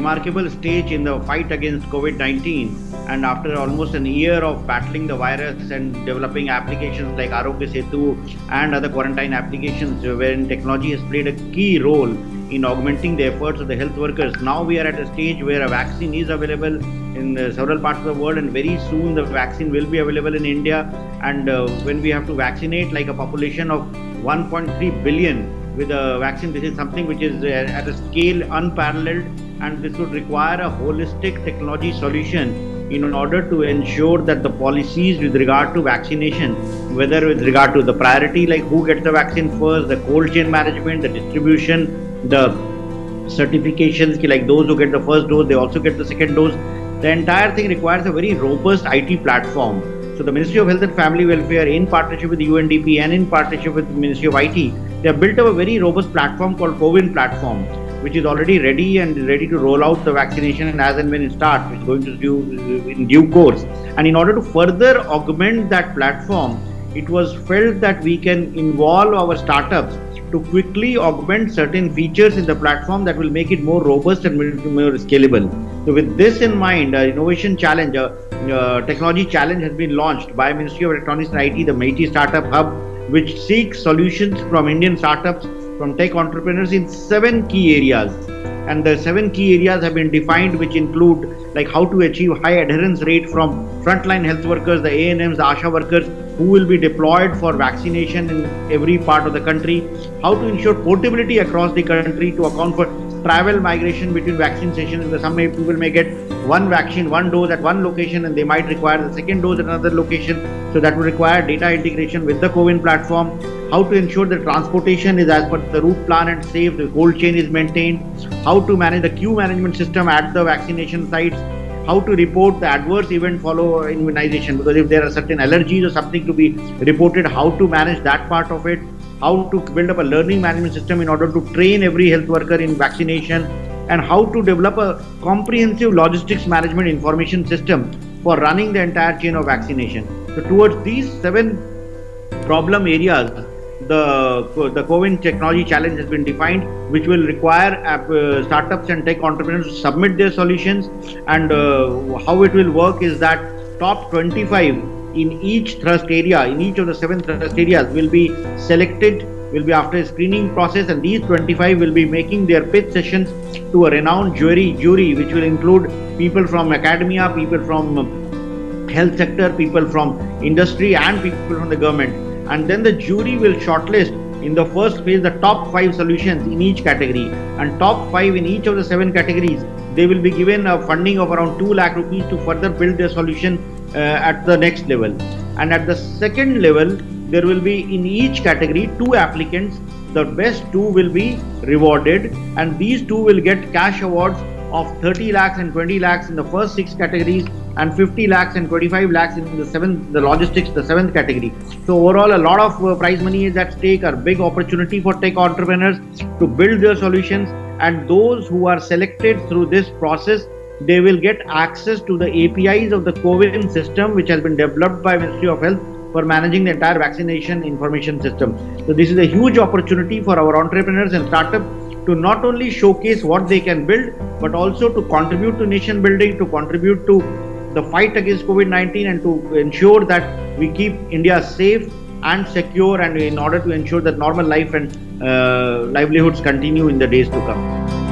remarkable stage in the fight against COVID-19. And after almost an year of battling the virus and developing applications like Arogya Setu and other quarantine applications, wherein technology has played a key role in augmenting the efforts of the health workers, now we are at a stage where a vaccine is available in several parts of the world, and very soon the vaccine will be available in India. And when we have to vaccinate like a population of 1.3 billion with a vaccine, this is something which is at a scale unparalleled, and this would require a holistic technology solution in order to ensure that the policies with regard to vaccination, whether with regard to the priority like who gets the vaccine first, the cold chain management, the distribution, the certifications like those who get the first dose, they also get the second dose. The entire thing requires a very robust IT platform. So the Ministry of Health and Family Welfare, in partnership with the UNDP and in partnership with the Ministry of IT, they have built up a very robust platform called CoWIN platform, which is already ready to roll out the vaccination, and as and when it starts, it's going to do in due course. And in order to further augment that platform, it was felt that we can involve our startups to quickly augment certain features in the platform that will make it more robust and more scalable. So with this in mind, innovation challenge, technology challenge has been launched by Ministry of Electronics and IT, the MeitY Startup Hub, which seeks solutions from Indian startups, from tech entrepreneurs in 7 key areas. And the 7 key areas have been defined, which include like how to achieve high adherence rate from frontline health workers, the ANMs, the ASHA workers who will be deployed for vaccination in every part of the country, how to ensure portability across the country to account for travel migration between vaccine sessions. Some people may get one vaccine, one dose at one location, and they might require the second dose at another location. So that would require data integration with the CoWIN platform. How to ensure the transportation is as per the route plan and safe, the cold chain is maintained. How to manage the queue management system at the vaccination sites. How to report the adverse event follow immunization, because if there are certain allergies or something to be reported, how to manage that part of it. How to build up a learning management system in order to train every health worker in vaccination, and how to develop a comprehensive logistics management information system for running the entire chain of vaccination. So towards these 7 problem areas, the CoWIN technology challenge has been defined, which will require startups and tech entrepreneurs to submit their solutions. And how it will work is that top 25 in each thrust area, in each of the 7 thrust areas, will be selected, will be after a screening process, and these 25 will be making their pitch sessions to a renowned jury, which will include people from academia, people from health sector, people from industry, and people from the government. And then the jury will shortlist in the first phase the top 5 solutions in each category, and top 5 in each of the 7 categories. They will be given a funding of around 2 lakh rupees to further build their solution at the next level. And at the second level, there will be in each category 2 applicants. The best 2 will be rewarded, and these 2 will get cash awards of 30 lakhs and 20 lakhs in the first 6 categories, and 50 lakhs and 25 lakhs in the logistics, the 7th category. So overall, a lot of prize money is at stake, a big opportunity for tech entrepreneurs to build their solutions. And those who are selected through this process, they will get access to the APIs of the CoWIN system, which has been developed by Ministry of Health for managing the entire vaccination information system. So this is a huge opportunity for our entrepreneurs and startups to not only showcase what they can build, but also to contribute to nation building, to contribute to the fight against COVID-19, and to ensure that we keep India safe and secure, and in order to ensure that normal life and livelihoods continue in the days to come.